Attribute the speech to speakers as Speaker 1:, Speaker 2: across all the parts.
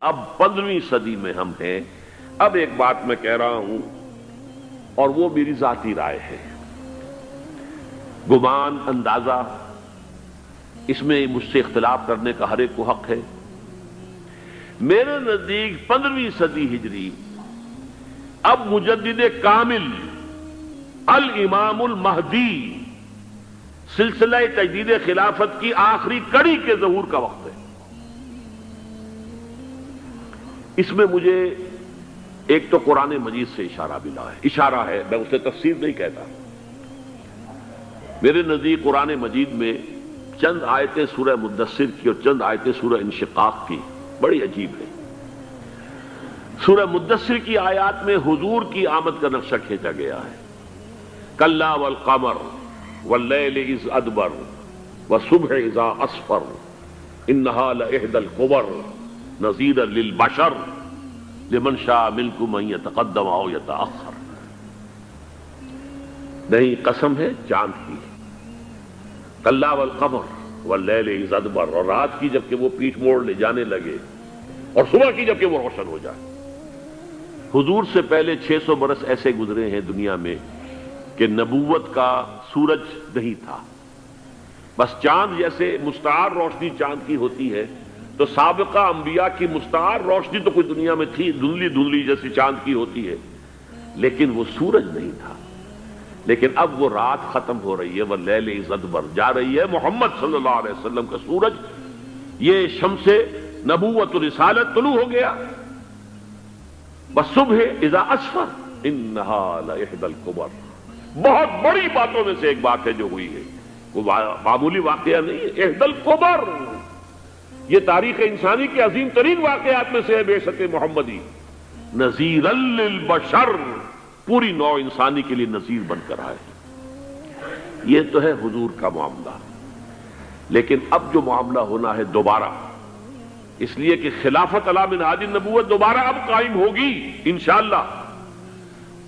Speaker 1: اب 15ویں صدی میں ہم ہیں۔ اب ایک بات میں کہہ رہا ہوں اور وہ میری ذاتی رائے ہے، گمان، اندازہ، اس میں مجھ سے اختلاف کرنے کا ہر ایک کو حق ہے۔ میرے نزدیک 15ویں صدی ہجری اب مجدد کامل الامام المہدی سلسلہ تجدید خلافت کی آخری کڑی کے ظہور کا وقت ہے۔ اس میں مجھے ایک تو قرآن مجید سے اشارہ ملا ہے، اشارہ ہے، میں اسے تفسیر نہیں کہتا۔ میرے نزدیک قرآن مجید میں چند آیتیں سورہ مدثر کی اور چند آیتیں سورہ انشقاق کی بڑی عجیب ہے۔ سورہ مدثر کی آیات میں حضور کی آمد کا نقشہ کھینچا گیا ہے، کلا والقمر واللیل اذ ادبر والصبح اذا اسفر انہا لإحدی الکبر نذیرا للبشر لمن شاء منکم ان یتقدم او یتأخر۔ نہیں، قسم ہے چاند کی، کلا والقمر واللیل اذ ادبر، اور رات کی جبکہ وہ پیٹھ موڑ لے جانے لگے اور صبح کی جبکہ وہ روشن ہو جائے۔ حضور سے پہلے 600 برس ایسے گزرے ہیں دنیا میں کہ نبوت کا سورج نہیں تھا، بس چاند جیسے مستعار روشنی چاند کی ہوتی ہے، تو سابقہ انبیاء کی مستعار روشنی تو کوئی دنیا میں تھی، دھندلی دھندلی جیسی چاند کی ہوتی ہے، لیکن وہ سورج نہیں تھا۔ لیکن اب وہ رات ختم ہو رہی ہے، واللیل اذ ادبر، جا رہی ہے محمد صلی اللہ علیہ وسلم کا سورج، یہ شمس نبوت و رسالت طلوع ہو گیا۔ والصبح اذا اسفر انہا لإحدی الکبر، بہت بڑی باتوں میں سے ایک بات ہے جو ہوئی ہے، وہ معمولی واقعہ نہیں ہے، احدی الکبر، یہ تاریخ انسانی کے عظیم ترین واقعات میں سے ہے بعثت محمدی، نذیرا للبشر، پوری نوع انسانی کے لیے نذیر بن کر آئے۔ یہ تو ہے حضور کا معاملہ، لیکن اب جو معاملہ ہونا ہے دوبارہ، اس لیے کہ خلافت علی منہاج النبوت دوبارہ اب قائم ہوگی انشاءاللہ۔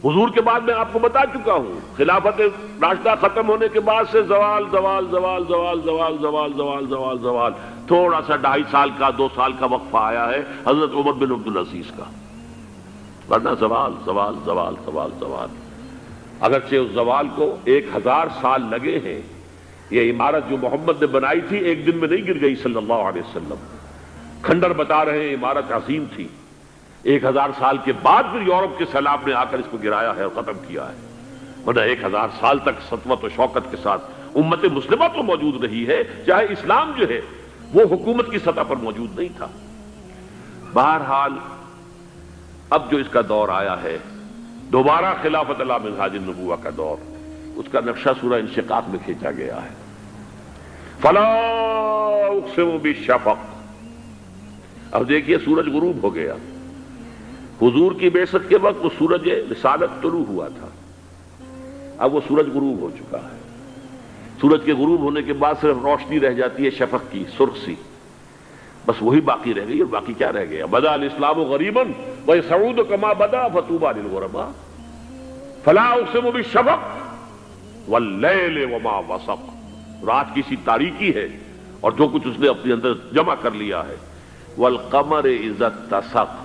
Speaker 1: حضور کے بعد میں آپ کو بتا چکا ہوں، خلافت راشدہ ختم ہونے کے بعد سے زوال زوال زوال زوال زوال زوال زوال زوال زوال، تھوڑا سا 2.5 سال کا 2 سال کا وقفہ آیا ہے حضرت عمر بن عبدالعزیز کا، ورنہ زوال زوال زوال زوال زوال۔ اگرچہ اس زوال کو 1000 سال لگے ہیں، یہ عمارت جو محمد نے بنائی تھی ایک دن میں نہیں گر گئی صلی اللہ علیہ وسلم، کھنڈر بتا رہے ہیں عمارت عظیم تھی، 1000 سال کے بعد پھر یورپ کے سیلاب نے آ کر اس کو گرایا ہے اور ختم کیا ہے، ورنہ 1000 سال تک سطوت و شوکت کے ساتھ امت مسلمہ تو موجود رہی ہے، چاہے اسلام جو ہے وہ حکومت کی سطح پر موجود نہیں تھا۔ بہرحال اب جو اس کا دور آیا ہے دوبارہ خلافت علی منہاج النبوہ کا دور، اس کا نقشہ سورہ انشقاق میں کھینچا گیا ہے۔ فلا اقسم بالشفق، اب دیکھیے سورج غروب ہو گیا، حضور کی بعثت کے وقت وہ سورج رسالت طلوع ہوا تھا، اب وہ سورج غروب ہو چکا ہے۔ سورج کے غروب ہونے کے بعد صرف روشنی رہ جاتی ہے شفق کی، سرخ سی، بس وہی باقی رہ گئی، اور باقی کیا رہ گیا؟ بدا الاسلام غریبا ویسعود کما بدا فطوبی للغرباء، فلا اقسم بالشفق واللیل وما وسق، رات کی سی تاریکی ہے اور جو کچھ اس نے اپنے اندر جمع کر لیا ہے، والقمر اذا اتسق،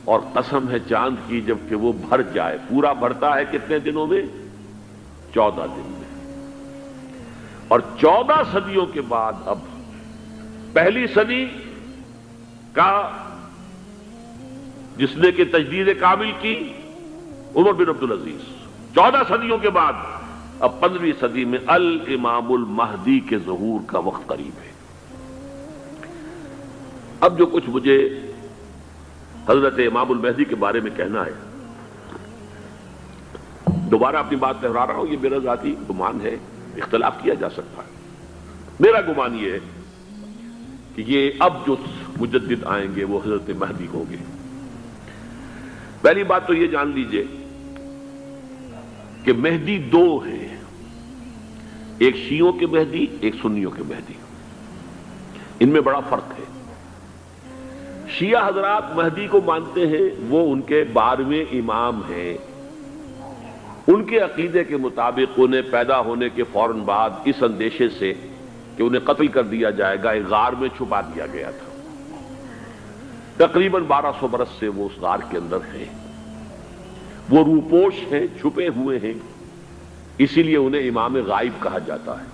Speaker 1: اور قسم ہے چاند کی جبکہ وہ بھر جائے، پورا بھرتا ہے کتنے دنوں میں؟ 14 دن میں۔ اور 14 صدیوں کے بعد اب پہلی صدی کا جس نے کہ تجدید کامل کی عمر بن عبدالعزیز، 14 صدیوں کے بعد اب 15ویں صدی میں الامام المہدی کے ظہور کا وقت قریب ہے۔ اب جو کچھ مجھے حضرت امام المہدی کے بارے میں کہنا ہے، دوبارہ اپنی بات دہرا رہا ہوں، یہ میرا ذاتی گمان ہے، اختلاف کیا جا سکتا ہے۔ میرا گمان یہ ہے کہ یہ اب جو مجدد آئیں گے وہ حضرت مہدی ہوں گے۔ پہلی بات تو یہ جان لیجئے کہ مہدی 2 ہیں، ایک شیعوں کے مہدی، ایک سنیوں کے مہدی، ان میں بڑا فرق ہے۔ شیعہ حضرات مہدی کو مانتے ہیں، وہ ان کے 12ویں امام ہیں، ان کے عقیدے کے مطابق انہیں پیدا ہونے کے فوراً بعد اس اندیشے سے کہ انہیں قتل کر دیا جائے گا ایک غار میں چھپا دیا گیا تھا۔ تقریباً 1200 برس سے وہ اس غار کے اندر ہیں، وہ روپوش ہیں، چھپے ہوئے ہیں، اسی لیے انہیں امام غائب کہا جاتا ہے،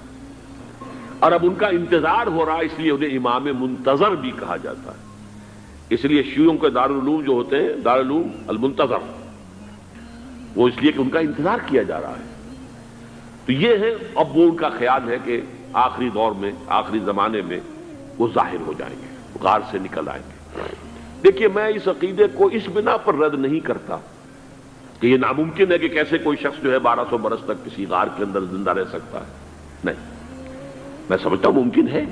Speaker 1: اور اب ان کا انتظار ہو رہا ہے، اس لیے انہیں امام منتظر بھی کہا جاتا ہے۔ اس لیے شیعوں کے دارالعلوم جو ہوتے ہیں دارالعلوم المنتظر، وہ اس لیے کہ ان کا انتظار کیا جا رہا ہے۔ تو یہ ہے، اب وہ ان کا خیال ہے کہ آخری دور میں، آخری زمانے میں وہ ظاہر ہو جائیں گے، غار سے نکل آئیں گے۔ دیکھیے، میں اس عقیدے کو اس بنا پر رد نہیں کرتا کہ یہ ناممکن ہے کہ کیسے کوئی شخص جو ہے 1200 برس تک کسی غار کے اندر زندہ رہ سکتا ہے، نہیں، میں سمجھتا ہوں ممکن ہے۔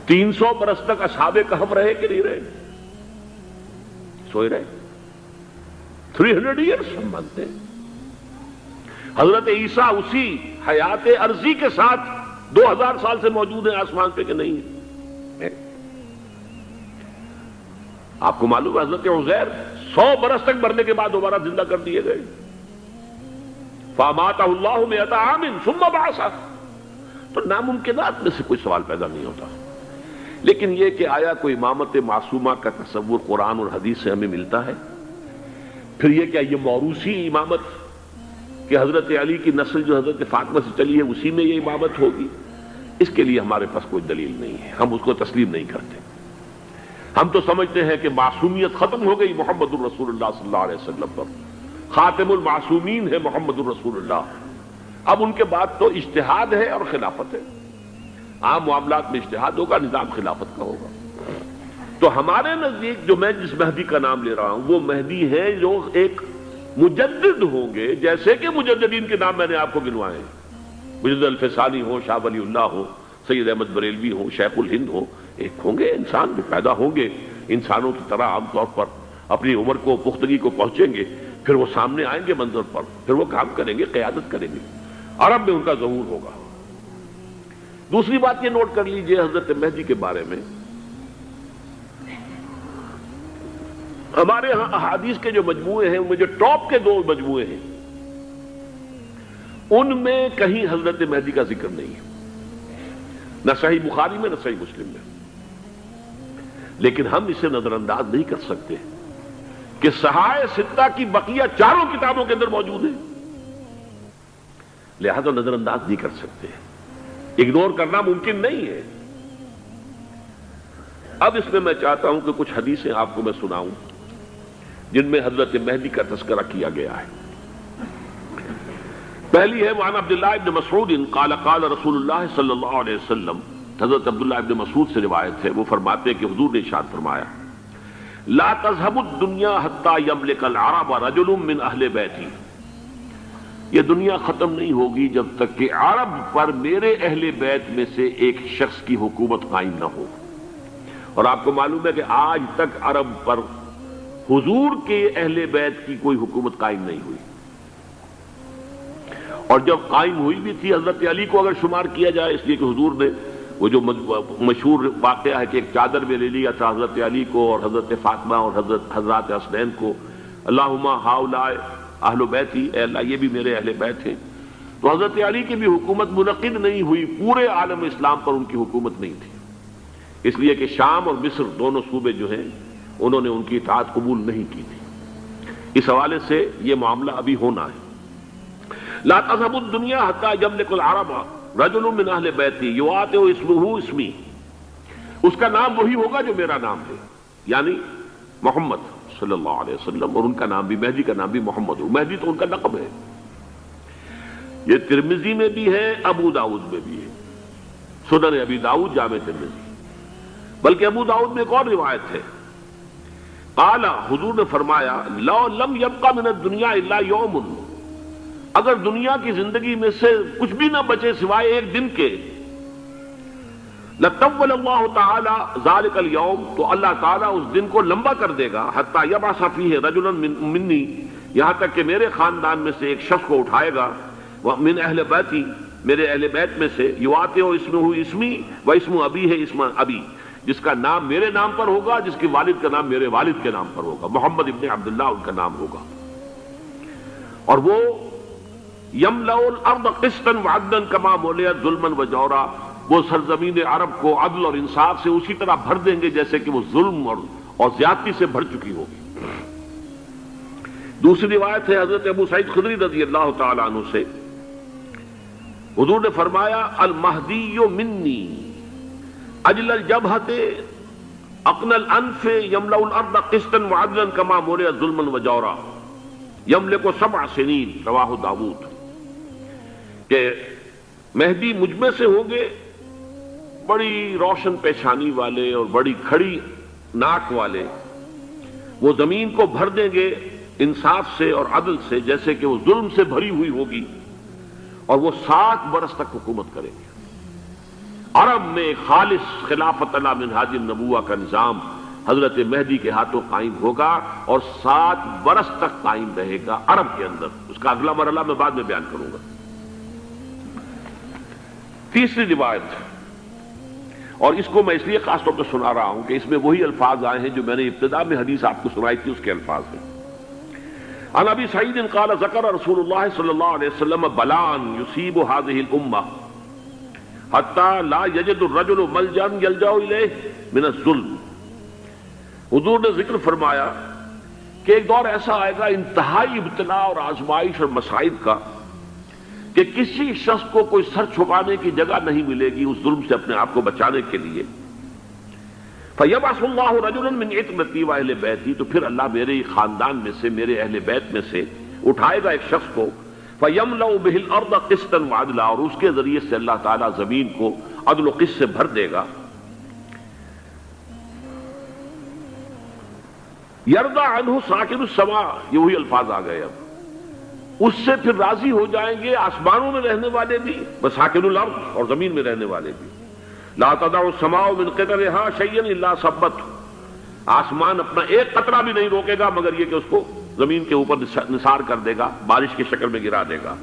Speaker 1: 300 برس تک اصحاب کہف رہے کہ نہیں رہے؟ سوئے رہے۔ 300 ایئرس ہم مانتے ہیں۔ حضرت عیسیٰ اسی حیات عرضی کے ساتھ 2000 سال سے موجود ہیں آسمان پہ کہ نہیں ہے؟ آپ کو معلوم ہے حضرت عزیر 100 برس تک مرنے کے بعد دوبارہ زندہ کر دیے گئے۔ فَأَمَاتَهُ اللَّهُ مِئَةَ عَامٍ ثُمَّ بَعَثَهُ۔ تو ناممکنات میں سے کوئی سوال پیدا نہیں ہوتا، لیکن یہ کہ آیا کوئی امامت معصومہ کا تصور قرآن اور حدیث سے ہمیں ملتا ہے؟ پھر یہ کیا یہ موروثی امامت کہ حضرت علی کی نسل جو حضرت فاطمہ سے چلی ہے اسی میں یہ امامت ہوگی؟ اس کے لیے ہمارے پاس کوئی دلیل نہیں ہے، ہم اس کو تسلیم نہیں کرتے۔ ہم تو سمجھتے ہیں کہ معصومیت ختم ہو گئی محمد الرسول اللہ صلی اللہ علیہ وسلم پر، خاتم المعصومین ہے محمد الرسول اللہ۔ اب ان کے بعد تو اجتہاد ہے اور خلافت ہے، عام معاملات میں اجتہاد ہوگا، نظام خلافت کا ہوگا۔ تو ہمارے نزدیک جو میں جس مہدی کا نام لے رہا ہوں وہ مہدی ہے جو ایک مجدد ہوں گے، جیسے کہ مجددین کے نام میں نے آپ کو گنوائے ہیں، مجدد الفسانی ہو، شاہ ولی اللہ ہو، سید احمد بریلوی ہو، شیخ الہند ہو، ایک ہوں گے انسان جو پیدا ہوں گے انسانوں کی طرح، عام طور پر اپنی عمر کو، پختگی کو پہنچیں گے، پھر وہ سامنے آئیں گے منظر پر، پھر وہ کام کریں گے، قیادت کریں گے، عرب میں ان کا ظہور ہوگا۔ دوسری بات یہ نوٹ کر لیجئے حضرت مہدی کے بارے میں، ہمارے ہاں احادیث کے جو مجموعے ہیں ان میں جو ٹاپ کے 2 مجموعے ہیں ان میں کہیں حضرت مہدی کا ذکر نہیں ہے، نہ صحیح بخاری میں نہ صحیح مسلم میں، لیکن ہم اسے نظر انداز نہیں کر سکتے کہ صحائح ستہ کی بقیہ 4 کتابوں کے اندر موجود ہیں، لہذا نظر انداز نہیں کر سکتے، اگنور کرنا ممکن نہیں ہے۔ اب اس میں چاہتا ہوں کہ کچھ حدیثیں آپ کو میں سناؤں جن میں حضرت مہدی کا تذکرہ کیا گیا ہے۔ پہلی ہے وعن عبداللہ ابن مسعود قال قال رسول اللہ صلی اللہ علیہ وسلم، حضرت عبداللہ ابن مسعود سے روایت ہے، وہ فرماتے ہیں کہ حضور نے ارشاد فرمایا لا تذهب الدنيا حتى يملك العرب رجل من اہل بیتی، یہ دنیا ختم نہیں ہوگی جب تک کہ عرب پر میرے اہل بیت میں سے ایک شخص کی حکومت قائم نہ ہو۔ اور آپ کو معلوم ہے کہ آج تک عرب پر حضور کے اہل بیت کی کوئی حکومت قائم نہیں ہوئی، اور جب قائم ہوئی بھی تھی حضرت علی کو اگر شمار کیا جائے، اس لیے کہ حضور نے وہ جو مشہور واقعہ ہے کہ ایک چادر میں لے لیا تھا حضرت علی کو اور حضرت فاطمہ اور حضرات حسنین کو، اللہم ہؤلاء اہل بیتی، اے اللہ یہ بھی میرے اہل بیت ہیں، تو حضرت علی کی بھی حکومت منعقد نہیں ہوئی، پورے عالم اسلام پر ان کی حکومت نہیں تھی، اس لیے کہ شام اور مصر دونوں صوبے جو ہیں انہوں نے ان کی اطاعت قبول نہیں کی تھی۔ اس حوالے سے یہ معاملہ ابھی ہونا ہے۔ لا تذهب الدنيا حتى يملك العرب رجل من اہل بیتی یواطئ اسمہ اسمی، اس کا نام وہی ہوگا جو میرا نام ہے، یعنی محمد صلی اللہ علیہ وسلم، اور ان کا نام بھی، مہدی کا نام بھی محمد ہو، مہدی تو ان کا لقب ہے۔ یہ ترمذی میں بھی ہے، ابو داؤد میں بھی ہے، سنن ابی داؤد، جامع ترمذی، بلکہ ابو داؤد میں ایک اور روایت ہے، قال، حضور نے فرمایا لو لم يبقى من الدنيا الا يوم، اگر دنیا کی زندگی میں سے کچھ بھی نہ بچے سوائے ایک دن کے، لطول اللہ تعالی ذلك اليوم، تو اللہ تعالیٰ اس دن کو لمبا کر دے گا، حتی یبعث فیہ رجلا منی، یہاں تک کہ میرے خاندان میں سے ایک شخص کو اٹھائے گا، من اہل بیتی، میرے اہل بیت میں سے، یواطئ اسمہ اسمی و اسم ابی ہے اسم ابی، جس کا نام میرے نام پر ہوگا، جس کے والد کا نام میرے والد کے نام پر ہوگا، محمد ابن عبداللہ ان کا نام ہوگا، اور وہ یملأ الارض قسطا وعدلا کما ملئت ظلما وجورا، وہ سرزمین عرب کو عدل اور انصاف سے اسی طرح بھر دیں گے جیسے کہ وہ ظلم اور زیادتی سے بھر چکی ہوگی۔ دوسری روایت ہے حضرت ابو سعید خدری رضی اللہ تعالی عنہ سے، حضور نے فرمایا المہدی منی اجل الجبہۃ اقن الانف یملأ الارض قسطا وعدلا کما ملئت ظلما وجورا یملک 7 سنین، رواہ داؤد، کہ مہدی مجھ میں سے ہوں گے بڑی روشن پیشانی والے اور بڑی کھڑی ناک والے، وہ زمین کو بھر دیں گے انصاف سے اور عدل سے، جیسے کہ وہ ظلم سے بھری ہوئی ہوگی، اور وہ 7 برس تک حکومت کریں گے۔ عرب میں خالص خلافت علی منہاج النبوہ کا نظام حضرت مہدی کے ہاتھوں قائم ہوگا اور 7 برس تک قائم رہے گا عرب کے اندر۔ اس کا اگلا مرحلہ میں بعد میں بیان کروں گا۔ تیسری روایت، اور اس کو میں اس لیے خاص طور پر سنا رہا ہوں کہ اس میں وہی الفاظ آئے ہیں جو میں نے ابتدا میں حدیث آپ کو سنائی تھی، اس کے الفاظ ہیں۔ عن ابی سعید قال ذکر رسول اللہ صلی اللہ علیہ وسلم بلان یصیب هذه الامہ حتی لا یجد الرجل ملجا یلجا الیہ من الظلم۔ حضور نے ذکر فرمایا کہ ایک دور ایسا آئے گا انتہائی ابتلا اور آزمائش اور مصائب کا کہ کسی شخص کو کوئی سر چھپانے کی جگہ نہیں ملے گی اس ظلم سے اپنے آپ کو بچانے کے لیے۔ فَيَبْعَثُ اللَّهُ رَجُلًا مِّنْ عِتْرَتِي وَأَهْلِ بَيْتِي، تو پھر اللہ میرے خاندان میں سے، میرے اہل بیت میں سے اٹھائے گا ایک شخص کو، فَيَمْلَأُ بِهِ الْأَرْضَ قِسْطًا وَعَدْلًا، اور اس کے ذریعے سے اللہ تعالیٰ زمین کو عدل و قسط سے بھر دے گا۔ يَرْضَى عَنْهُ سَاكِنُ السَّمَاءِ، یہ وہی الفاظ آ گئے، اب اس سے پھر راضی ہو جائیں گے آسمانوں میں رہنے والے بھی، وَسَاكِنُ الْأَرْضِ، اور زمین میں رہنے والے بھی۔ لا تدع السماء من قطرها شيئا الا ثبته، آسمان اپنا ایک قطرہ بھی نہیں روکے گا مگر یہ کہ اس کو زمین کے اوپر نثار کر دے گا، بارش کی شکل میں گرا دے گا۔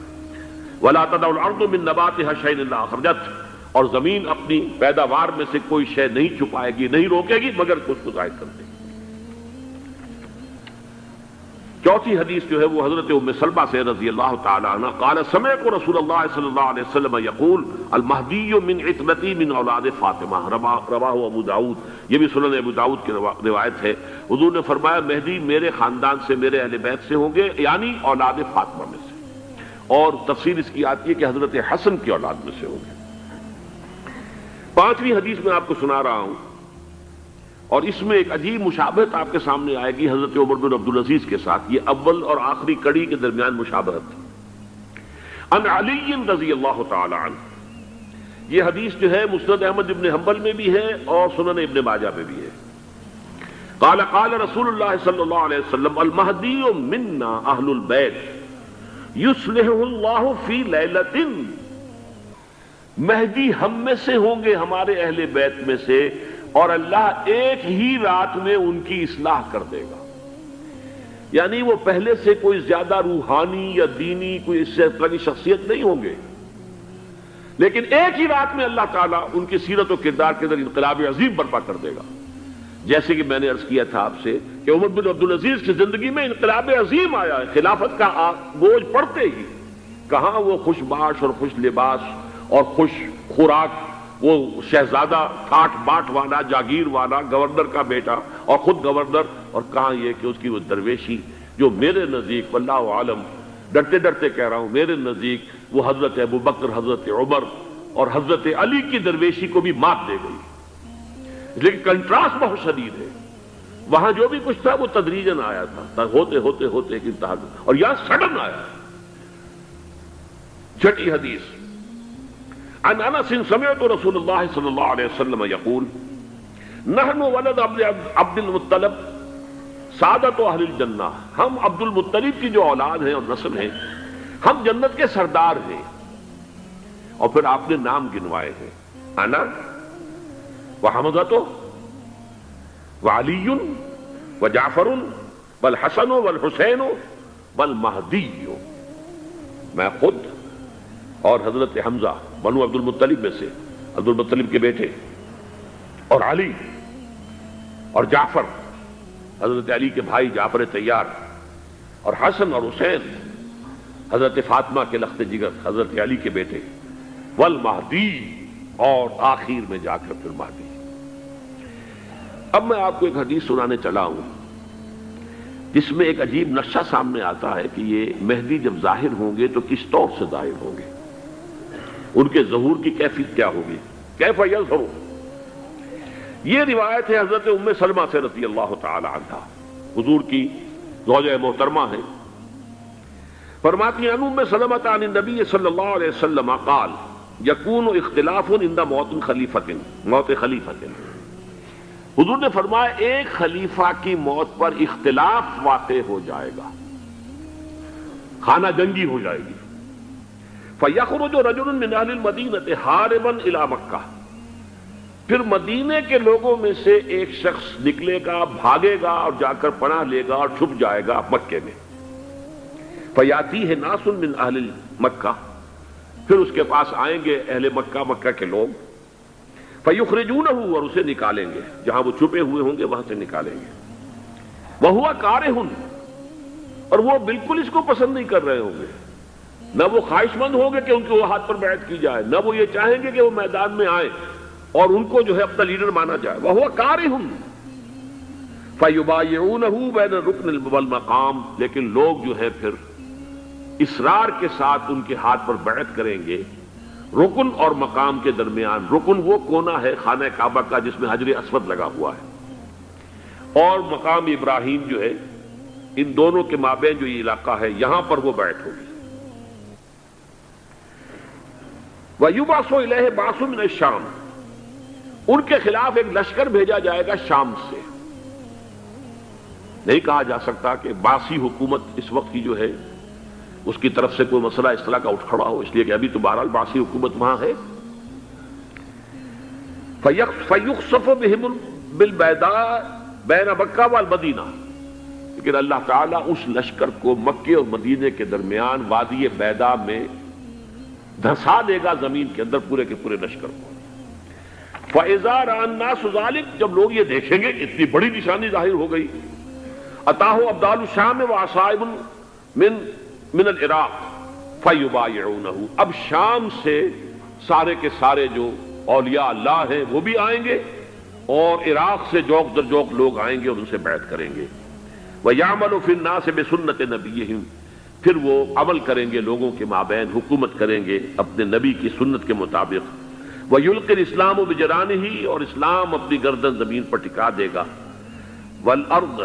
Speaker 1: ولا تدع الارض من نباتها شيئا الا اخرجته، اور زمین اپنی پیداوار میں سے کوئی شے نہیں چھپائے گی، نہیں روکے گی مگر اس کو ظاہر کر دے گی۔ چوتھی حدیث جو ہے وہ حضرت ام سلمہ سے رضی اللہ تعالی عنہ قال سمعت رسول اللہ صلی اللہ علیہ وسلم یقول المہدی من عترتی من اولاد فاطمہ، رواہ ابو داؤد، یہ بھی سنن ابو داؤد کی روایت ہے۔ حضور نے فرمایا مہدی میرے خاندان سے، میرے اہل بیت سے ہوں گے، یعنی اولاد فاطمہ میں سے، اور تفسیر اس کی آتی ہے کہ حضرت حسن کی اولاد میں سے ہوں گے۔ پانچویں حدیث میں آپ کو سنا رہا ہوں، اور اس میں ایک عجیب مشابہت آپ کے سامنے آئے گی حضرت عمر بن عبدالعزیز کے ساتھ، یہ اول اور آخری کڑی کے درمیان مشابہت۔ عن علی رضی اللہ تعالی عنہ، یہ حدیث جو ہے مسند احمد ابن حنبل میں بھی ہے اور سنن ابن ماجہ میں بھی ہے۔ قال قال رسول اللہ صلی اللہ علیہ وسلم المہدی منا اہل البیت یصلح اللہ فی لیلۃ، مہدی ہم میں سے ہوں گے، ہمارے اہل بیت میں سے، اور اللہ ایک ہی رات میں ان کی اصلاح کر دے گا۔ یعنی وہ پہلے سے کوئی زیادہ روحانی یا دینی کوئی اس سے طرح کی شخصیت نہیں ہوں گے، لیکن ایک ہی رات میں اللہ تعالیٰ ان کی سیرت و کردار کے اندر انقلاب عظیم برپا کر دے گا۔ جیسے کہ میں نے عرض کیا تھا آپ سے کہ عمر بن عبدالعزیز کی زندگی میں انقلاب عظیم آیا ہے، خلافت کا بوجھ پڑتے ہی کہاں وہ خوش باش اور خوش لباس اور خوش خوراک، وہ شہزادہ ٹھاٹ باٹ والا، جاگیر والا، گورنر کا بیٹا اور خود گورنر، اور کہاں یہ کہ اس کی وہ درویشی جو میرے نزدیک واللہ عالم، ڈرتے ڈرتے کہہ رہا ہوں، میرے نزدیک وہ حضرت ابو بکر، حضرت عمر اور حضرت علی کی درویشی کو بھی مات دے گئی۔ لیکن کنٹراسٹ بہت شدید ہے، وہاں جو بھی کچھ تھا وہ تدریجاً آیا تھا، ہوتے ہوتے ہوتے ایک انتہا، اور یہاں سڈن آیا۔ چھٹی حدیث عن انس سمعت رسول اللہ صلی اللہ علیہ وسلم یقول نحن ولد عبد المطلب سعادت اہل الجنہ، ہم عبد المطلب کی جو اولاد ہیں اور نسل ہیں، ہم جنت کے سردار ہیں۔ اور پھر آپ نے نام گنوائے ہیں، انا وحمزۃ وعلی وجعفر والحسن والحسین والمہدی، میں خود اور حضرت حمزہ بنو عبد المطلب میں سے، عبد المطلب کے بیٹے، اور علی اور جعفر حضرت علی کے بھائی جعفر طیار، اور حسن اور حسین حضرت فاطمہ کے لخت جگر حضرت علی کے بیٹے، والمہدی، اور آخر میں جا کر پھر مہدی۔ اب میں آپ کو ایک حدیث سنانے چلا ہوں جس میں ایک عجیب نقشہ سامنے آتا ہے کہ یہ مہدی جب ظاہر ہوں گے تو کس طور سے ظاہر ہوں گے، ان کے ظہور کی کیفیت کیا ہوگی، کیف یظہر۔ یہ روایت ہے حضرت ام سلمہ سے رضی اللہ تعالی عنہا، حضور کی زوجہ محترمہ ہیں، فرماتی ہیں ام سلمہ عن النبی صلی اللہ علیہ وسلم قال یکون اختلاف عند موت خلیفۃ، موت خلیفۃ، حضور نے فرمایا ایک خلیفہ کی موت پر اختلاف واقع ہو جائے گا، خانہ جنگی ہو جائے گی۔ فَيَخْرُجُ رَجُلٌ مِّنْ أَهْلِ الْمَدِينَةِ حَارِبًا إِلَىٰ مکہ، پھر مدینے کے لوگوں میں سے ایک شخص نکلے گا، بھاگے گا اور جا کر پناہ لے گا اور چھپ جائے گا مکے میں۔ فَيَأْتِيهِ نَاسٌ مِّنْ أَهْلِ مکہ، پھر اس کے پاس آئیں گے اہل مکہ، مکہ کے لوگ، فَيُخْرِجُونَهُ، اور اسے نکالیں گے، جہاں وہ چھپے ہوئے ہوں گے وہاں سے نکالیں گے، وَهُوَ كَارِهٌ، اور وہ بالکل اس کو پسند نہیں کر رہے ہوں گے، نہ وہ خواہش مند ہوں گے کہ ان کے وہ ہاتھ پر بیعت کی جائے، نہ وہ یہ چاہیں گے کہ وہ میدان میں آئیں اور ان کو جو ہے اپنا لیڈر مانا جائے، وَهُوَ كَارِهٌ فَيُبَايِعُونَهُ بَيْنَ الرُّكْنِ وَالْمَقَامِ، لیکن لوگ جو ہے پھر اصرار کے ساتھ ان کے ہاتھ پر بیعت کریں گے رکن اور مقام کے درمیان۔ رکن وہ کونا ہے خانہ کعبہ کا جس میں حجر اسود لگا ہوا ہے، اور مقام ابراہیم جو ہے، ان دونوں کے مابین جو یہ علاقہ ہے یہاں پر وہ بیعت ہوگی۔ وَيُبْعَثُ إِلَيْهِ بَعْثٌ مِّنَ الشَّامِ، ان کے خلاف ایک لشکر بھیجا جائے گا شام سے۔ نہیں کہا جا سکتا کہ باسی حکومت اس وقت کی جو ہے اس کی طرف سے کوئی مسئلہ اس طرح کا اٹھ کھڑا ہو، اس لیے کہ ابھی تو بہرحال باسی حکومت وہاں ہے۔ فَيُخْسَفُ بِهِمْ بِالْبَيْضَاءِ بَيْنَ مَکَّہ وَالْمَدِینَہ، لیکن اللہ تعالیٰ اس لشکر کو مکے اور مدینے کے درمیان وادی بیضاء میں دھسا دے گا، زمین کے اندر پورے کے پورے لشکر کو۔ فَإِذَا رَأَى النَّاسُ ذَلِكَ، جب لوگ یہ دیکھیں گے اتنی بڑی نشانی ظاہر ہو گئی، أَتَاهُ أَبْدَالُ الشَّامِ وَعَصَائِبٌ من العراق فَيُبَايِعُونَهُ، اب شام سے سارے کے سارے جو اولیاء اللہ ہیں وہ بھی آئیں گے، اور عراق سے جوق در جوق لوگ آئیں گے اور ان سے بیعت کریں گے۔ وَيَعْمَلُ فِي النَّاسِ بِسُنَّةِ نَبِيِّهِمْ، پھر وہ عمل کریں گے لوگوں کے مابین، حکومت کریں گے اپنے نبی کی سنت کے مطابق۔ وَيُلْقِي الْإِسْلَامُ بِجَرَانِهِ، اور اسلام اپنی گردن زمین پر ٹکا دے گا۔ وَالْأَرْضَ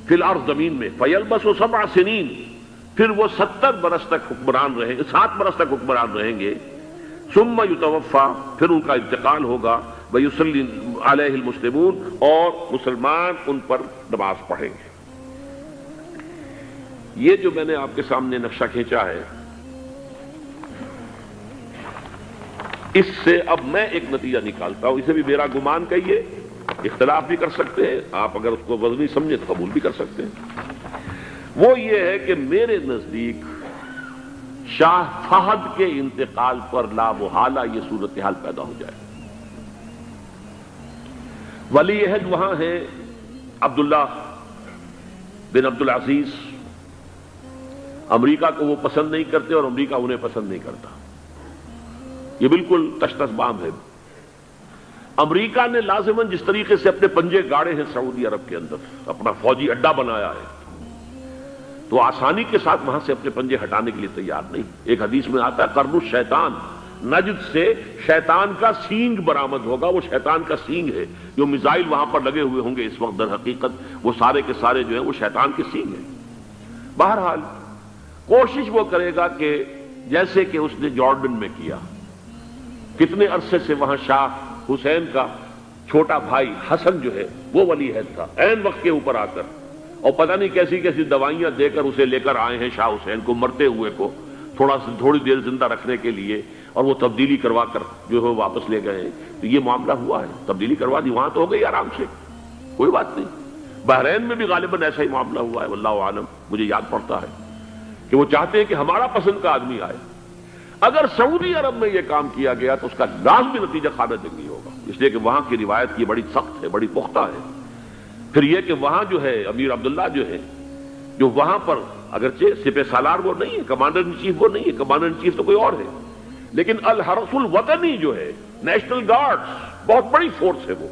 Speaker 1: فِي الْأَرْضِ، زمین میں۔ فَيَلْبَسُ 7 سنین، پھر وہ 70 برس تک حکمران رہیں، 7 برس تک حکمران رہیں گے۔ ثم یتوفا، پھر ان کا انتقال ہوگا۔ ویصلی علیہ المسلمون، اور مسلمان ان پر نماز پڑھیں گے۔ یہ جو میں نے آپ کے سامنے نقشہ کھینچا ہے، اس سے اب میں ایک نتیجہ نکالتا ہوں، اسے بھی میرا گمان کہیے، اختلاف بھی کر سکتے ہیں آپ، اگر اس کو وزنی سمجھے تو قبول بھی کر سکتے ہیں۔ وہ یہ ہے کہ میرے نزدیک شاہ فہد کے انتقال پر لا محالہ یہ صورتحال پیدا ہو جائے۔ ولی عہد وہاں ہیں عبداللہ بن عبدالعزیز، امریکہ کو وہ پسند نہیں کرتے اور امریکہ انہیں پسند نہیں کرتا، یہ بالکل تش تش بام ہے۔ امریکہ نے لازماً جس طریقے سے اپنے پنجے گاڑے ہیں سعودی عرب کے اندر، اپنا فوجی اڈا بنایا ہے، تو آسانی کے ساتھ وہاں سے اپنے پنجے ہٹانے کے لیے تیار نہیں۔ ایک حدیث میں آتا ہے قرن الشیطان، نجد سے شیطان کا سینگ برآمد ہوگا، وہ شیطان کا سینگ ہے، جو میزائل وہاں پر لگے ہوئے ہوں گے اس وقت، در حقیقت وہ سارے کے سارے جو ہیں وہ شیطان کے سینگ ہیں۔ بہرحال کوشش وہ کرے گا کہ جیسے کہ اس نے جارڈن میں کیا، کتنے عرصے سے وہاں شاہ حسین کا چھوٹا بھائی حسن جو ہے وہ ولی عہد تھا، عین وقت کے اوپر آ کر، اور پتہ نہیں کیسی کیسی دوائیاں دے کر اسے لے کر آئے ہیں شاہ حسین کو، مرتے ہوئے کو تھوڑی دیر زندہ رکھنے کے لیے، اور وہ تبدیلی کروا کر جو ہے واپس لے گئے ہیں۔ تو یہ معاملہ ہوا ہے، تبدیلی کروا دی، وہاں تو ہو گئی آرام سے، کوئی بات نہیں۔ بحرین میں بھی غالباً ایسا ہی معاملہ ہوا ہے، واللہ عالم، مجھے یاد پڑتا ہے کہ وہ چاہتے ہیں کہ ہمارا پسند کا آدمی آئے۔ اگر سعودی عرب میں یہ کام کیا گیا تو اس کا لازمی نتیجہ خانہ جنگی ہوگا، اس لیے کہ وہاں کی روایت یہ بڑی سخت ہے، بڑی پختہ ہے۔ پھر یہ کہ وہاں جو ہے امیر عبداللہ جو ہے، جو وہاں پر اگرچہ سپہ سالار وہ نہیں ہے، کمانڈر ان چیف وہ نہیں ہے، کمانڈر ان چیف تو کوئی اور ہے، لیکن الحرس الوطنی جو ہے، نیشنل گارڈز، بہت بڑی فورس ہے وہ،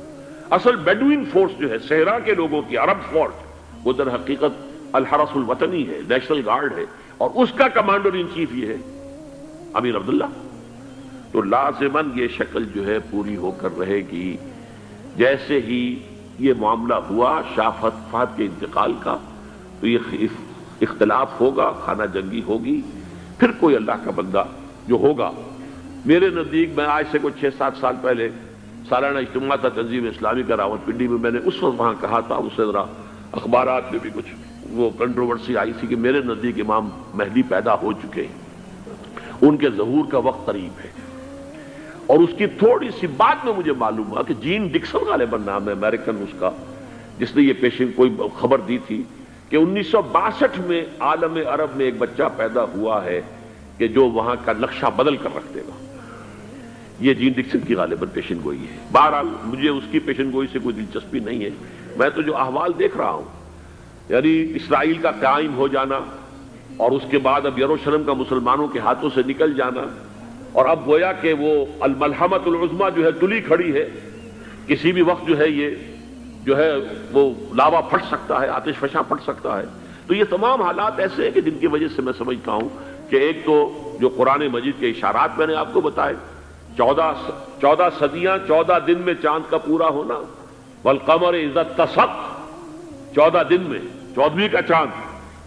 Speaker 1: اصل بیڈوین فورس جو ہے صحرا کے لوگوں کی عرب فورس، وہ در حقیقت الحرس الوطنی ہے، نیشنل گارڈ ہے، اور اس کا کمانڈر ان چیف یہ ہے امیر عبداللہ. تو لازماً یہ شکل جو ہے پوری ہو کر رہے گی. جیسے ہی یہ معاملہ ہوا شاہ فہد کے انتقال کا تو یہ اختلاف ہوگا، خانہ جنگی ہوگی. پھر کوئی اللہ کا بندہ جو ہوگا، میرے نزدیک، میں آج سے کوئی 6-7 سال پہلے سالانہ اجتماع تھا تنظیم اسلامی کا راولپنڈی میں، میں نے اس وقت وہاں کہا تھا، اس سے ذرا اخبارات میں بھی کچھ وہ کنٹروورسی آئی تھی کہ میرے نزدیک امام مہدی پیدا ہو چکے ہیں، ان کے ظہور کا وقت قریب ہے. اور اس کی تھوڑی سی بات میں مجھے معلوم ہوا کہ جین ڈکسن غالباً نام ہے امریکن اس کا، جس نے یہ پیشن کوئی خبر دی تھی کہ 1962 میں عالم عرب میں ایک بچہ پیدا ہوا ہے کہ جو وہاں کا نقشہ بدل کر رکھ دے گا. یہ جین ڈکسن کی غالباً پیشن گوئی ہے. بہرحال مجھے اس کی پیشن گوئی سے کوئی دلچسپی نہیں ہے. میں تو جو احوال دیکھ رہا ہوں، یعنی اسرائیل کا قائم ہو جانا، اور اس کے بعد اب یروشلم کا مسلمانوں کے ہاتھوں سے نکل جانا، اور اب گویا کہ وہ الملحمۃ العظمیٰ جو ہے تلی کھڑی ہے، کسی بھی وقت جو ہے یہ جو ہے وہ لاوا پھٹ سکتا ہے، آتش فشاں پھٹ سکتا ہے. تو یہ تمام حالات ایسے ہیں کہ جن کی وجہ سے میں سمجھتا ہوں کہ ایک تو جو قرآن مجید کے اشارات میں نے آپ کو بتائے، 14 صدیاں 14 دن میں چاند کا پورا ہونا، والقمر اذا اتسق، 14 دن میں 14ویں کا چاند.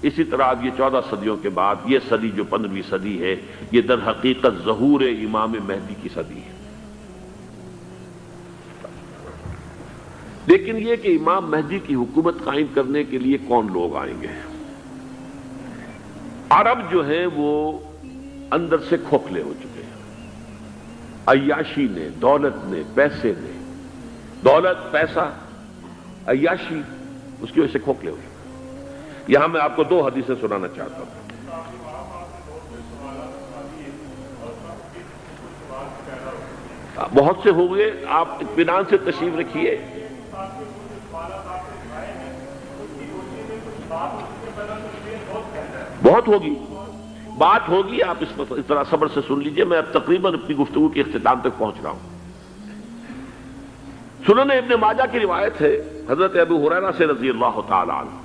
Speaker 1: اسی طرح اب یہ 14 صدیوں کے بعد یہ صدی جو 15ویں صدی ہے، یہ در حقیقت ظہور امام مہدی کی صدی ہے. لیکن یہ کہ امام مہدی کی حکومت قائم کرنے کے لیے کون لوگ آئیں گے؟ عرب جو ہیں وہ اندر سے کھوکھلے ہو چکے ہیں. عیاشی نے، دولت نے، پیسے نے، دولت، پیسہ، عیاشی، اس کی وجہ سے کھوکھلے ہو چکے ہیں. یہاں میں آپ کو 2 حدیثیں سنانا چاہتا ہوں. بہت سے ہو گئے، آپ اطمینان سے تشریف رکھیے. بہت ہوگی، بات ہوگی، آپ اس طرح صبر سے سن لیجئے. میں اب تقریباً اپنی گفتگو کے اختتام تک پہنچ رہا ہوں. سنن ابن ماجہ کی روایت ہے حضرت ابو ہریرہ سے رضی اللہ تعالی عنہ،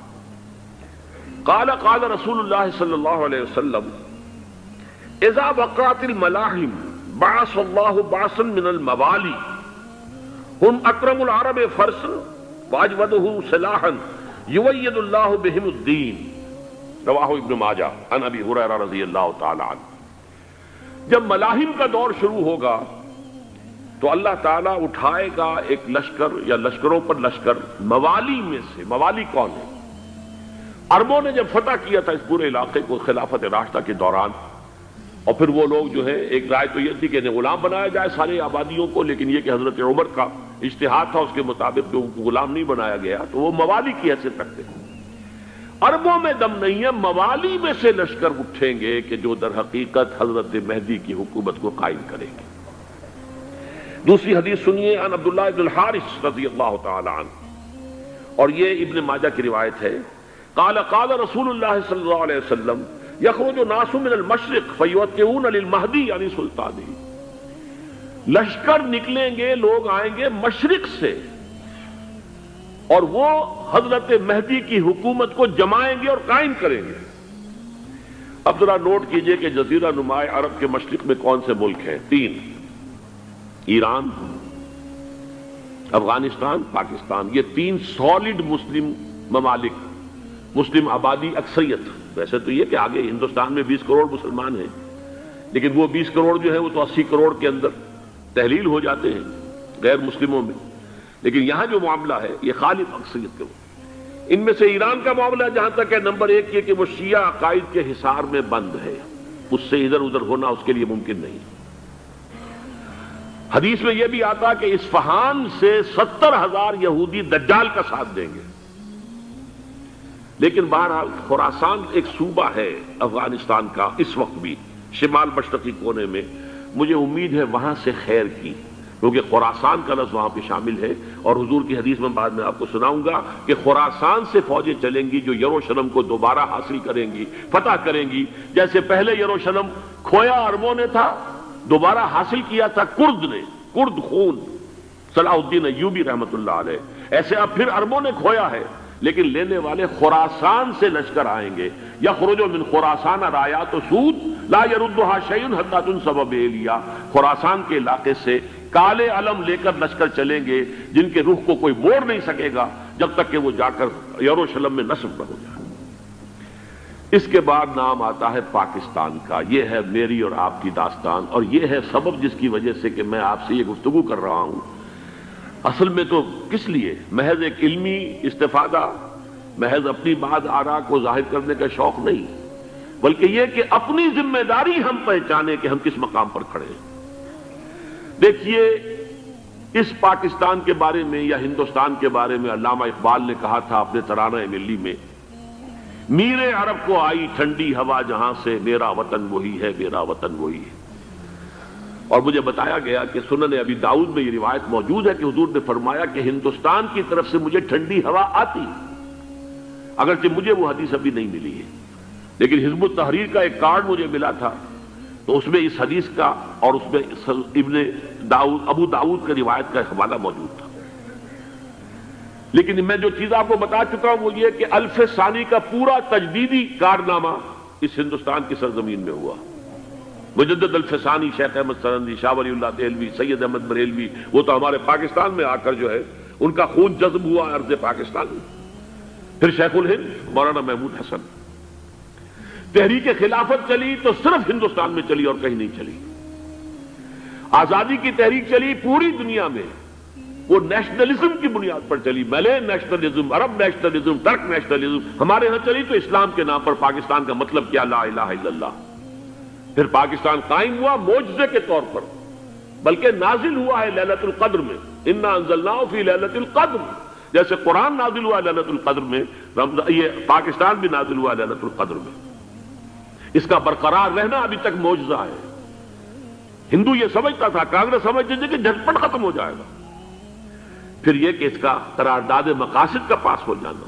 Speaker 1: قال قال رسول اللہ صلی اللہ علیہ وسلم اذا وقعت الملاحم بعث اللہ بعثا من الموالی هم اکرم العرب فرسا واجودہ سلاحا یوید اللہ بہم الدین. رواہ ابن ماجہ عن ابی ہریرہ رضی اللہ تعالی عنہ. جب ملاحم کا دور شروع ہوگا تو اللہ تعالیٰ اٹھائے گا ایک لشکر یا لشکروں پر لشکر موالی میں سے. موالی کون ہے؟ عربوں نے جب فتح کیا تھا اس پورے علاقے کو خلافت راشدہ کے دوران، اور پھر وہ لوگ جو ہے، ایک رائے تو یہ تھی کہ انہیں غلام بنایا جائے سارے آبادیوں کو، لیکن یہ کہ حضرت عمر کا اجتہاد تھا اس کے مطابق کہ ان کو غلام نہیں بنایا گیا، تو وہ موالی کی حیثیت رکھتے ہیں. عربوں میں دم نہیں ہے، موالی میں سے لشکر اٹھیں گے کہ جو در حقیقت حضرت مہدی کی حکومت کو قائم کریں گے. دوسری حدیث سنیے عن عبداللہ ابن الحارث رضی اللہ تعالی عنہ، اور یہ ابن ماجہ کی روایت ہے. قال قال رسول اللہ صلی اللہ علیہ وسلم یخرج ناس من المشرق فیوقعون للمہدی یعنی سلطانی. لشکر نکلیں گے، لوگ آئیں گے مشرق سے، اور وہ حضرت مہدی کی حکومت کو جمائیں گے اور قائم کریں گے. اب ذرا نوٹ کیجئے کہ جزیرہ نماء عرب کے مشرق میں کون سے ملک ہیں؟ 3: ایران، افغانستان، پاکستان. یہ 3 سالڈ مسلم ممالک، مسلم آبادی اکثریت. ویسے تو یہ کہ آگے ہندوستان میں 20 کروڑ مسلمان ہیں، لیکن وہ 20 کروڑ جو ہے وہ تو 80 کروڑ کے اندر تحلیل ہو جاتے ہیں غیر مسلموں میں. لیکن یہاں جو معاملہ ہے یہ خالص اکثریت کے. ان میں سے ایران کا معاملہ جہاں تک ہے، نمبر 1 یہ کہ وہ شیعہ عقائد کے حصار میں بند ہے، اس سے ادھر ادھر ہونا اس کے لیے ممکن نہیں. حدیث میں یہ بھی آتا کہ اصفہان سے 70,000 یہودی دجال کا ساتھ دیں گے. لیکن بہرحال خراسان ایک صوبہ ہے افغانستان کا اس وقت بھی شمال مشرقی کونے میں، مجھے امید ہے وہاں سے خیر کی، کیونکہ خراسان کا لفظ وہاں پہ شامل ہے. اور حضور کی حدیث میں بعد میں آپ کو سناؤں گا کہ خراسان سے فوجیں چلیں گی جو یروشلم کو دوبارہ حاصل کریں گی، فتح کریں گی. جیسے پہلے یروشلم کھویا عربوں نے تھا، دوبارہ حاصل کیا تھا کرد نے، کرد خون، صلاح الدین ایوبی رحمت اللہ علیہ. ایسے اب پھر عربوں نے کھویا ہے، لیکن لینے والے خراسان سے لشکر آئیں گے. یخرج من خراسان رایات سود لا یردھا شیء حتی تنصب بإیلیا. خراسان کے علاقے سے کالے علم لے کر لشکر چلیں گے جن کے رخ کو کوئی موڑ نہیں سکے گا جب تک کہ وہ جا کر یروشلم میں نصب نہ ہو جائے. اس کے بعد نام آتا ہے پاکستان کا. یہ ہے میری اور آپ کی داستان، اور یہ ہے سبب جس کی وجہ سے کہ میں آپ سے یہ گفتگو کر رہا ہوں. اصل میں تو کس لیے؟ محض ایک علمی استفادہ، محض اپنی بات آراء کو ظاہر کرنے کا شوق نہیں، بلکہ یہ کہ اپنی ذمہ داری ہم پہچانیں کہ ہم کس مقام پر کھڑے ہیں. دیکھیے، اس پاکستان کے بارے میں یا ہندوستان کے بارے میں علامہ اقبال نے کہا تھا اپنے ترانہ ملی میں، میرے عرب کو آئی ٹھنڈی ہوا جہاں سے، میرا وطن وہی ہے، میرا وطن وہی ہے. اور مجھے بتایا گیا کہ سنن ابی داؤد میں یہ روایت موجود ہے کہ حضور نے فرمایا کہ ہندوستان کی طرف سے مجھے ٹھنڈی ہوا آتی، اگرچہ مجھے وہ حدیث ابھی نہیں ملی ہے، لیکن حزب التحریر کا ایک کارڈ مجھے ملا تھا، تو اس میں اس حدیث کا اور اس میں ابو داؤد کا روایت کا حوالہ موجود تھا. لیکن میں جو چیز آپ کو بتا چکا ہوں وہ یہ کہ الف ثانی کا پورا تجدیدی کارنامہ اس ہندوستان کی سرزمین میں ہوا. مجدد الف ثانی شیخ احمد سرندی، شاہ ولی اللہ دہلوی، سید احمد بریلوی، وہ تو ہمارے پاکستان میں آ کر جو ہے ان کا خون جذب ہوا ارض پاکستان میں. پھر شیخ الہند مولانا محمود حسن. تحریک خلافت چلی تو صرف ہندوستان میں چلی اور کہیں نہیں چلی. آزادی کی تحریک چلی پوری دنیا میں، وہ نیشنلزم کی بنیاد پر چلی، ملے نیشنلزم، عرب نیشنلزم، ترک نیشنلزم. ہمارے ہاں چلی تو اسلام کے نام پر پاکستان کا مطلب کیا؟ لا الہ الا اللہ. پھر پاکستان قائم ہوا معجزے کے طور پر، بلکہ نازل ہوا ہے لیلۃ القدر میں. انا انزلناہ فی لیلۃ القدر، جیسے قرآن نازل ہوا لیلۃ القدر میں، یہ پاکستان بھی نازل ہوا لیلۃ القدر میں. اس کا برقرار رہنا ابھی تک معجزہ ہے. ہندو یہ سمجھتا تھا، کانگریس سمجھتی تھی کہ جھٹپٹ ختم ہو جائے گا. پھر یہ کہ اس کا قرارداد مقاصد کا پاس ہو جانا،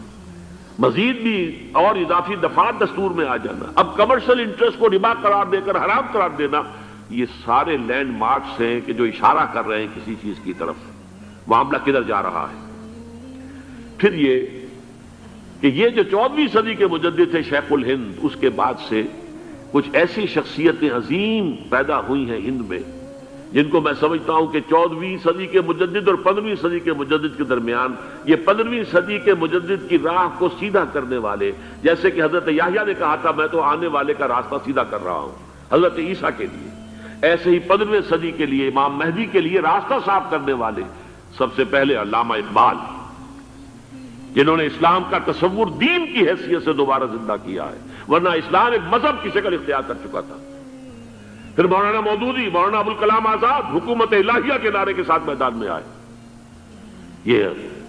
Speaker 1: مزید بھی اور اضافی دفعات دستور میں آ جانا، اب کمرشل انٹرسٹ کو ربا قرار دے کر حرام قرار دینا، یہ سارے لینڈ مارکس ہیں کہ جو اشارہ کر رہے ہیں کسی چیز کی طرف، معاملہ کدھر جا رہا ہے. پھر یہ کہ یہ جو 14ویں صدی کے مجدد تھے شیخ الہند، اس کے بعد سے کچھ ایسی شخصیتیں عظیم پیدا ہوئی ہیں ہند میں جن کو میں سمجھتا ہوں کہ 14ویں صدی کے مجدد اور 15ویں صدی کے مجدد کے درمیان، یہ 15ویں صدی کے مجدد کی راہ کو سیدھا کرنے والے، جیسے کہ حضرت یحییٰ نے کہا تھا میں تو آنے والے کا راستہ سیدھا کر رہا ہوں حضرت عیسیٰ کے لیے، ایسے ہی 15ویں صدی کے لیے امام مہدی کے لیے راستہ صاف کرنے والے سب سے پہلے علامہ اقبال، جنہوں نے اسلام کا تصور دین کی حیثیت سے دوبارہ زندہ کیا ہے، ورنہ اسلام ایک مذہب کی شکل اختیار کر چکا تھا. پھر مولانا مودودی، مولانا ابوالکلام آزاد حکومت الہیہ کے نعرے کے ساتھ میدان میں آئے. یہ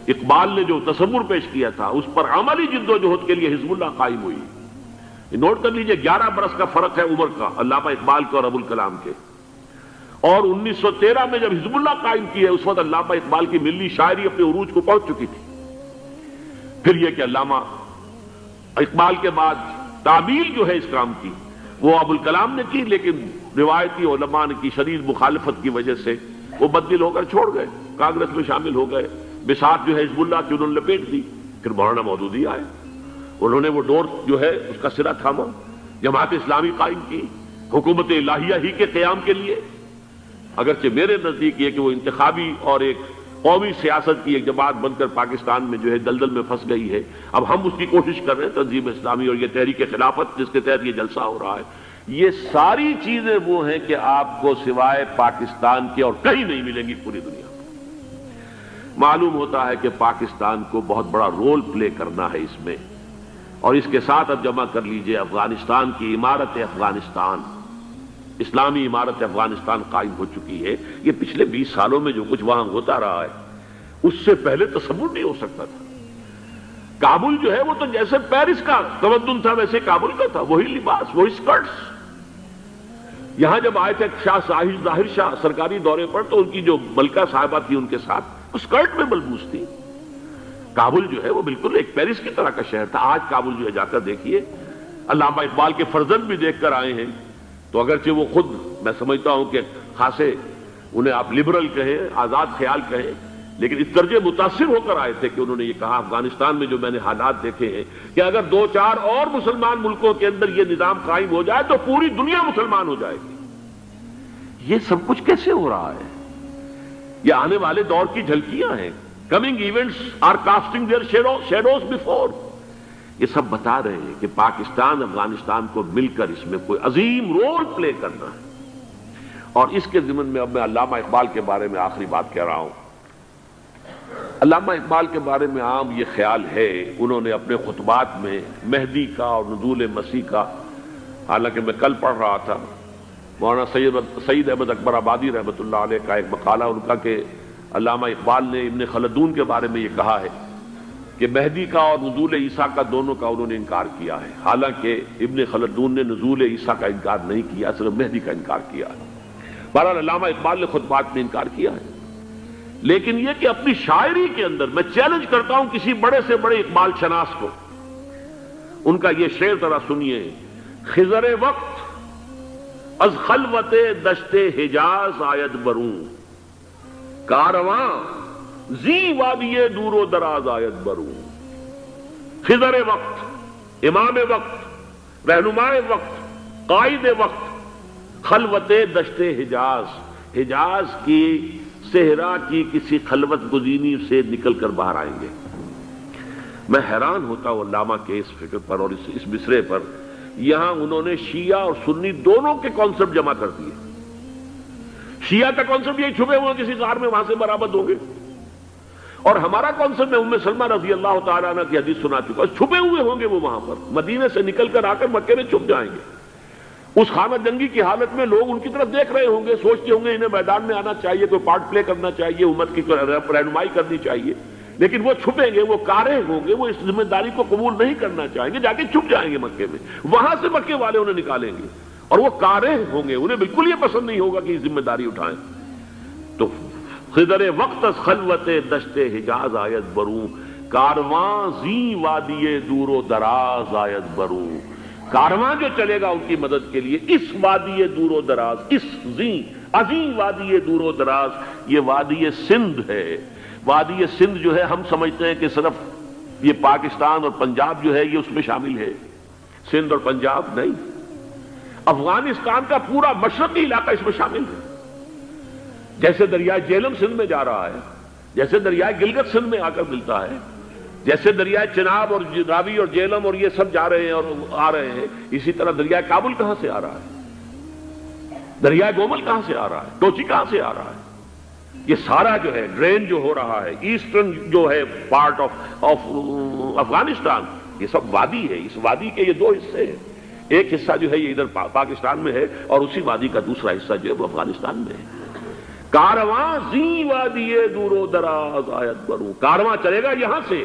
Speaker 1: اقبال نے جو تصور پیش کیا تھا اس پر عملی جد و جہد کے لیے حزب اللہ قائم ہوئی. نوٹ کر لیجئے 11 برس کا فرق ہے عمر کا علامہ اقبال کے اور ابوالکلام کے. اور 1913 میں جب حزب اللہ قائم کی ہے اس وقت علامہ اقبال کی ملی شاعری اپنے عروج کو پہنچ چکی تھی. پھر یہ کہ علامہ اقبال کے بعد تعبیل جو ہے اس کام کی وہ ابوالکلام نے کی، لیکن روایتی علماء کی شدید مخالفت کی وجہ سے وہ بددل ہو کر چھوڑ گئے، کانگریس میں شامل ہو گئے، بساط جو ہے حزب اللہ کی انہوں نے لپیٹ دی. پھر مولانا مودودی آئے، انہوں نے وہ ڈور جو ہے اس کا سرا تھاما، جماعت اسلامی قائم کی حکومت الہیہ ہی کے قیام کے لیے. اگرچہ میرے نزدیک یہ کہ وہ انتخابی اور ایک قومی سیاست کی ایک جماعت بن کر پاکستان میں جو ہے دلدل میں پھنس گئی ہے، اب ہم اس کی کوشش کر رہے ہیں تنظیم اسلامی اور یہ تحریک خلافت جس کے تحت یہ جلسہ ہو رہا ہے. یہ ساری چیزیں وہ ہیں کہ آپ کو سوائے پاکستان کے اور کہیں نہیں ملیں گی پوری دنیا میں. معلوم ہوتا ہے کہ پاکستان کو بہت بڑا رول پلے کرنا ہے اس میں، اور اس کے ساتھ اب جمع کر لیجئے افغانستان کی عمارت افغانستان، اسلامی عمارت افغانستان قائم ہو چکی ہے. یہ پچھلے 20 سالوں میں جو کچھ وہاں ہوتا رہا ہے اس سے پہلے تصور نہیں ہو سکتا تھا. کابل جو ہے وہ تو جیسے پیرس کا تمدن تھا ویسے کابل کا تھا، وہی لباس، وہی سکرٹس. یہاں جب آئے تھے شاہ ظاہر شاہ سرکاری دورے پر تو ان کی جو ملکہ صاحبہ تھی ان کے ساتھ وہ سکرٹ میں ملبوس تھی. کابل جو ہے وہ بالکل ایک پیرس کی طرح کا شہر تھا. آج کابل جو ہے جا کر دیکھیے، علامہ اقبال کے فرزند بھی دیکھ کر آئے ہیں، تو اگرچہ وہ خود میں سمجھتا ہوں کہ خاصے انہیں آپ لبرل کہیں، آزاد خیال کہیں، لیکن اس درجے متاثر ہو کر آئے تھے کہ انہوں نے یہ کہا افغانستان میں جو میں نے حالات دیکھے ہیں کہ اگر 2-4 اور مسلمان ملکوں کے اندر یہ نظام قائم ہو جائے تو پوری دنیا مسلمان ہو جائے گی۔ یہ سب کچھ کیسے ہو رہا ہے؟ یہ آنے والے دور کی جھلکیاں ہیں۔ Coming events are casting their shadows before. یہ سب بتا رہے ہیں کہ پاکستان افغانستان کو مل کر اس میں کوئی عظیم رول پلے کرنا ہے۔ اور اس کے ضمن میں اب میں علامہ اقبال کے بارے میں آخری بات کہہ رہا ہوں۔ علامہ اقبال کے بارے میں عام یہ خیال ہے، انہوں نے اپنے خطبات میں مہدی کا اور نزول مسیح کا، حالانکہ میں کل پڑھ رہا تھا مولانا سید احمد اکبر آبادی رحمۃ اللہ علیہ کا ایک مقالہ ان کا کہ علامہ اقبال نے ابن خلدون کے بارے میں یہ کہا ہے کہ مہدی کا اور نزول عیسیٰ کا دونوں کا انہوں نے انکار کیا ہے، حالانکہ ابن خلدون نے نزول عیسیٰ کا انکار نہیں کیا، صرف مہدی کا انکار کیا ہے۔ بہرحال علامہ اقبال نے خطبات میں انکار کیا ہے، لیکن یہ کہ اپنی شاعری کے اندر میں چیلنج کرتا ہوں کسی بڑے سے بڑے اقبال شناس کو، ان کا یہ شعر ذرا سنیے: خضر وقت از خلوت دشت حجاز آید بروں، کارواں زی وادی دور و دراز آید بروں۔ خضر وقت، امام وقت، رہنمائے وقت، قائد وقت، خلوت دشت حجاز، حجاز کی صحرا کی کسی خلوت گزینی سے نکل کر باہر آئیں گے۔ میں حیران ہوتا ہوں علامہ کے اس فکر پر اور اس مصرے پر۔ یہاں انہوں نے شیعہ اور سنی دونوں کے کانسیپٹ جمع کر دیے۔ شیعہ کا کانسیپٹ یہی چھپے ہوئے کسی غار میں وہاں سے برآمد ہوں گے، اور ہمارا کانسیپٹ میں ام سلمہ رضی اللہ تعالیٰ عنہ کی حدیث سنا چکا، چھپے ہوئے ہوں گے وہ وہاں پر، مدینے سے نکل کر آ کر مکے میں چھپ جائیں گے۔ اس خانہ جنگی کی حالت میں لوگ ان کی طرف دیکھ رہے ہوں گے، سوچتے ہوں گے انہیں میدان میں آنا چاہیے، کوئی پارٹ پلے کرنا چاہیے، امت کی رہنمائی کرنی چاہیے، لیکن وہ چھپیں گے، وہ کارے ہوں گے، وہ اس ذمہ داری کو قبول نہیں کرنا چاہیں گے، جا کے چھپ جائیں گے مکے میں، وہاں سے مکے والے انہیں نکالیں گے، اور وہ کارے ہوں گے، انہیں بالکل یہ پسند نہیں ہوگا کہ یہ ذمہ داری اٹھائیں۔ تو خضر وقت از خلوت دشت حجاز آید بروں، کارواں زی وادی دور و دراز آید بروں۔ کارواں جو چلے گا ان کی مدد کے لیے اس وادی دور و دراز، اس عظیم وادی دور و دراز، یہ وادی سندھ ہے۔ وادی سندھ جو ہے ہم سمجھتے ہیں کہ صرف یہ پاکستان اور پنجاب جو ہے یہ اس میں شامل ہے، سندھ اور پنجاب نہیں، افغانستان کا پورا مشرقی علاقہ اس میں شامل ہے۔ جیسے دریائے جیلم سندھ میں جا رہا ہے، جیسے دریائے گلگت سندھ میں آ کر ملتا ہے، جیسے دریائے چناب اور راوی اور جیلم اور یہ سب جا رہے ہیں اور آ رہے ہیں، اسی طرح دریائے کابل کہاں سے آ رہا ہے، دریائے گومل کہاں سے آ رہا ہے، ٹوچی کہاں سے آ رہا ہے، یہ سارا جو ہے ڈرین جو ہو رہا ہے، ایسٹرن جو ہے پارٹ آف افغانستان، یہ سب وادی ہے۔ اس وادی کے یہ دو حصے ہیں، ایک حصہ جو ہے یہ ادھر پاکستان میں ہے، اور اسی وادی کا دوسرا حصہ جو ہے وہ افغانستان میں ہے۔ کارواں زی وادی دور و دراز آید بروں، کارواں چلے گا یہاں سے،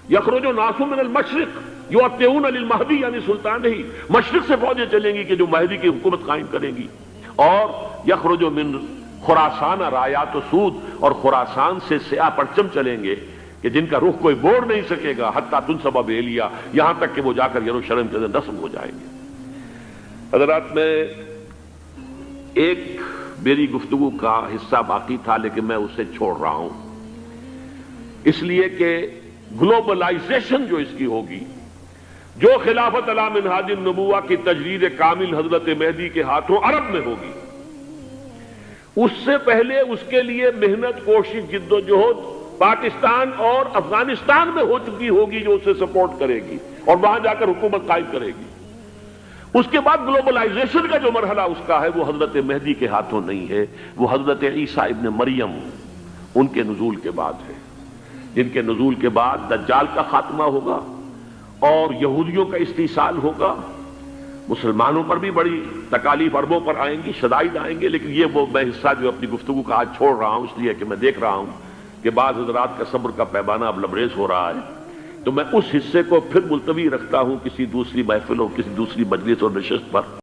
Speaker 1: یخرج الناس من المشرق یؤتون للمہدی، یعنی سلطان ہی مشرق سے فوجیں چلیں گی کہ جو مہدی کی حکومت قائم کریں گی، اور یخرج من خراسان رایات و سود، اور خراسان سے سیاہ پرچم چلیں گے کہ جن کا رخ کوئی موڑ نہیں سکے گا، حتیٰ تنصب بیلیا، یہاں تک کہ وہ جا کر یروشلم کے اندر نصب ہو جائیں گے۔ حضرات، میں ایک میری گفتگو کا حصہ باقی تھا لیکن میں اسے چھوڑ رہا ہوں، اس لیے کہ گلوبلائزیشن جو اس کی ہوگی، جو خلافت علی منہاج النبوہ کی تجرید کامل حضرت مہدی کے ہاتھوں عرب میں ہوگی، اس سے پہلے اس کے لیے محنت، کوشش، جد و جہد پاکستان اور افغانستان میں ہو چکی ہوگی جو اسے سپورٹ کرے گی اور وہاں جا کر حکومت قائم کرے گی۔ اس کے بعد گلوبلائزیشن کا جو مرحلہ اس کا ہے وہ حضرت مہدی کے ہاتھوں نہیں ہے، وہ حضرت عیسیٰ ابن مریم ان کے نزول کے بعد ہے، جن کے نزول کے بعد دجال کا خاتمہ ہوگا اور یہودیوں کا استحصال ہوگا، مسلمانوں پر بھی بڑی تکالیف عربوں پر آئیں گی، شدائد آئیں گے، لیکن یہ وہ میں حصہ جو اپنی گفتگو کا آج چھوڑ رہا ہوں اس لیے کہ میں دیکھ رہا ہوں کہ بعض حضرات کا صبر کا پیمانہ اب لبریز ہو رہا ہے، تو میں اس حصے کو پھر ملتوی رکھتا ہوں کسی دوسری محفل اور کسی دوسری مجلس اور نشست پر۔